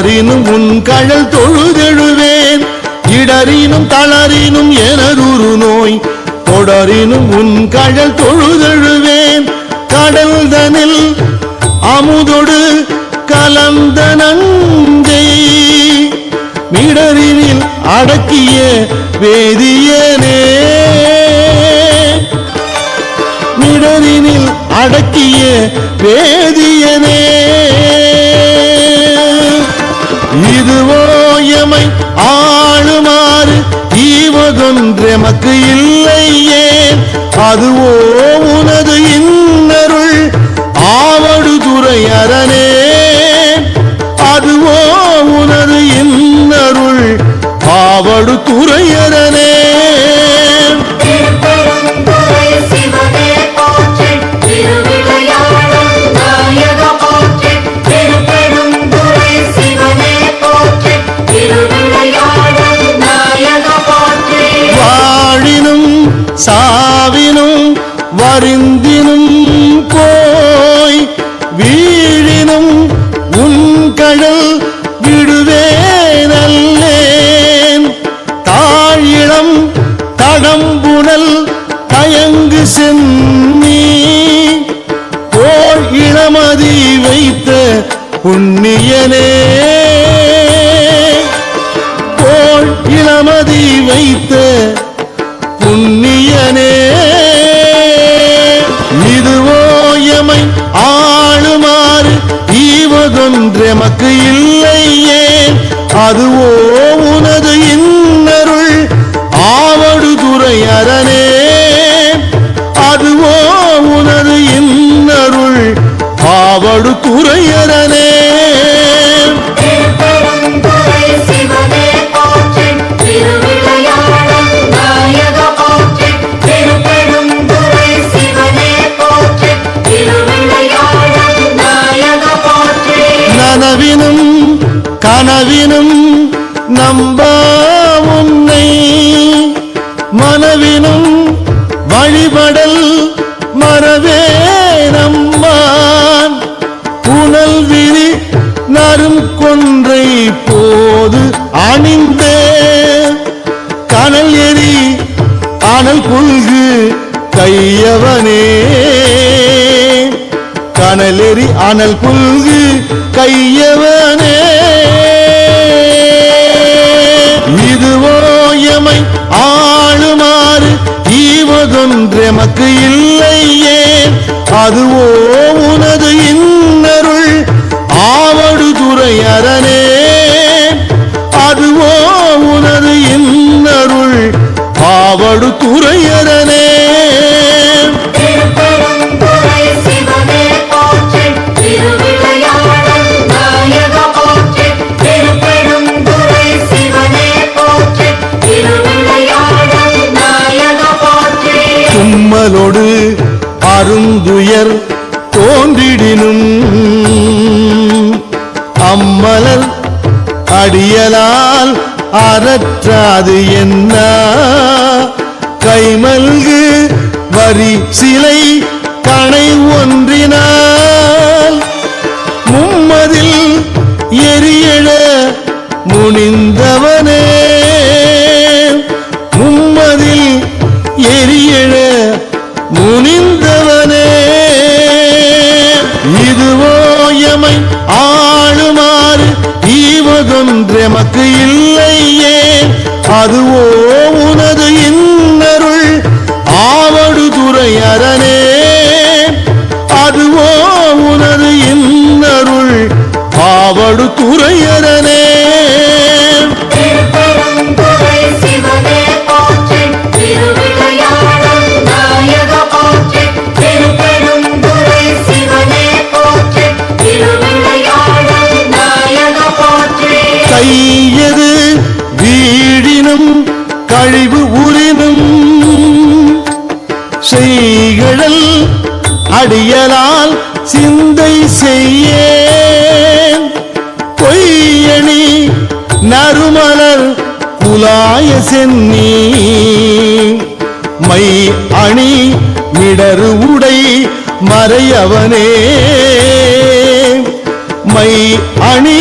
இடறினும் உன் கழல் தொழுதெழுவேன் இடறினும் தளறினும் எனதுரு நோய் தொடரினும் உன் கழல் தொழுதெழுவேன் கடல்தனில் அமுதொடு கலந்த நங்கை மிடரினில் அடக்கிய வேதியனே மிடரினில் அடக்கிய வேதியனே இதுவோ எமை ஆளுமாறு ஈவதொன்றெமக்கு இல்லையே அதுவோ உனது இன்னருள் ஆவடுதுறை அரணே அதுவோ உனது இன்னருள் ஆவடுதுறை அரணே சாவினும் வருந்தினும் போய் வீழினும் உன் கடல் விடுவேனல்லேன் தாழிளம் தடம்புணல் தயங்கு சென்னி போல் இளமதி வைத்த புண்ணியனே போல் இளமதி வைத்த புண்ணியனே இதுவோ எமை ஆளுமாறு ஈவதொன்றெமக்கு இல்லையே அதுவோ உனது இன்னருள் ஆவடுதுறை அரணே அதுவோ உனது இன்னருள் ஆவடுதுறை அரணே கனவினும் கனவினும் நம்ப உன்னை மனவினும் வழிபடல் மறவே நம்மான் புனல் விரி நரும் கொன்றை போது அணிந்த கனல் எரி அனல் புல்கு கையவனே கனலெறி அனல் புல்கு கையவனே இதுவோ எமை ஆளுமாறு ஈவதொன்றெமக்கு இல்லையே அதுவோ உனது இன்னருள் ஆவடுதுறை அரணே அதுவோ உனது இன்னருள் ஆவடுதுறை அரணே தும்மலோடு அருந்துயர் தோன்றிடினும் அம்மலர் அடியலால் அறற்றாது என்ன கைமல்கு வரி சிலை கணை ஒன்றினால் மும்மதில் எரியெழ முனிந்தவனே மும்மதில் எரியெழ முனிந்தவனே இதுவோ எமை ஆளுமாறு ஈவதொன்றெமக்கு இல்லையே அதுவோ உனது இன்னருள் ஆவடுதுறை அரணே அதுவோ உனது இன்னருள் ஆவடுதுறை அரணே கையது வீழினும் கழிவு உரினும் செய்கழல் அடியலால் சிந்தை செய்யேன் பொய்யணி நறுமலர் குலாய சென்னி மை அணி மிடரு உடை மறையவனே மை அணி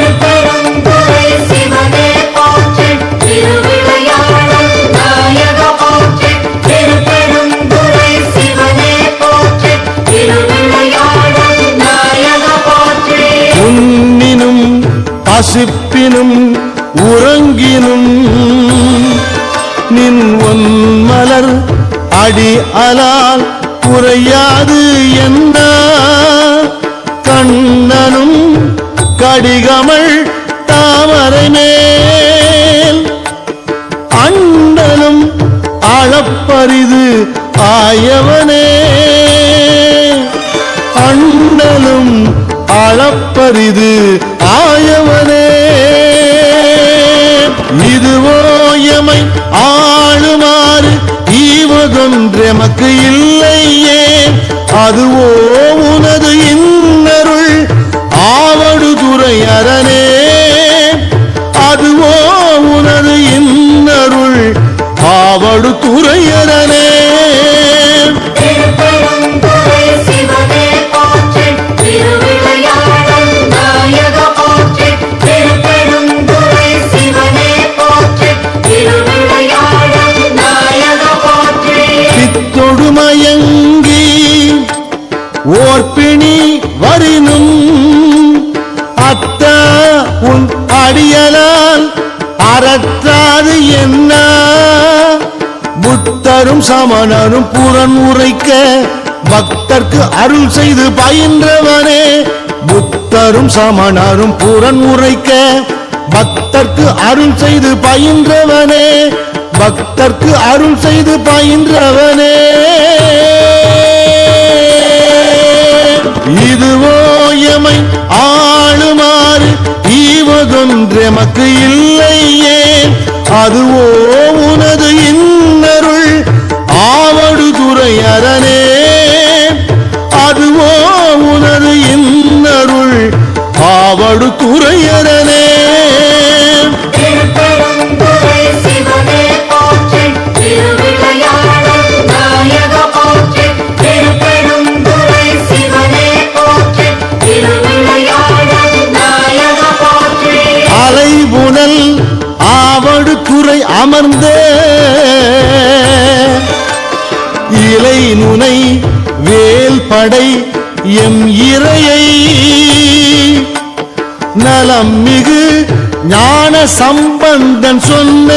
திருப்பெருந்துறை சிவனே போற்றி திருவிளையாடல் நாயக போற்றி திருப்பெருந்துறை சிவனே போற்றி திருவிளையாடல் நாயக போற்றி உண்ணினும் பசிப்பினும் உறங்கினும் நின் ஒன்மலர் அடி அலால் குறையாது என்ன கண்ணனும் கடிகமள் தாமரை மேல் அண்ணலும் அளப்பரிது ஆயவனே அண்ணலும் அளப்பரிது ஆயவனே இதுவோ எமை ஆளுமாறு ஈவதொன்றெமக்கு இல்லையே அதுவோ உனது இன்னருள் ஆவடுதுறை அரணே அதுவோ உனது இன்னருள் ஆவடுதுறை அரணே ஓர்பிணி வரினும் அத்த உன் அடியலால் அறற்றாது என்ன புத்தரும் சமணரும் புறன் உரைக்க பக்தர்க்கு அருள் செய்து பயின்றவனே புத்தரும் சமணரும் புறன் உரைக்க பக்தர்க்கு அருள் செய்து பயின்றவனே பக்தர்க்கு அருள் செய்து பயின்றவனே இதுவோ எமை ஆளுமாறு ஈவதொன்றெமக்கு இல்லையே அதுவோ உனது இன்னருள் ஆவடுதுறை அரணே அதுவோ உனது இன்னருள் ஆவடுதுறை அரணே திருப்பெருந்துறை சிவனே போற்றி திருவிளையாடல் நாயக போற்றி திருப்பெருந்துறை சிவனே போற்றி திருவிளையாடல் நாயக போற்றி அலைபுனல் ஆவடுதுறை அமர்ந்த இலை நுனை வேல் படை எம் இறையை நலம் மிகு ஞான சம்பந்தன் சொன்ன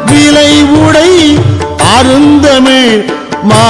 விலை உடை அருந்தமிழ் மா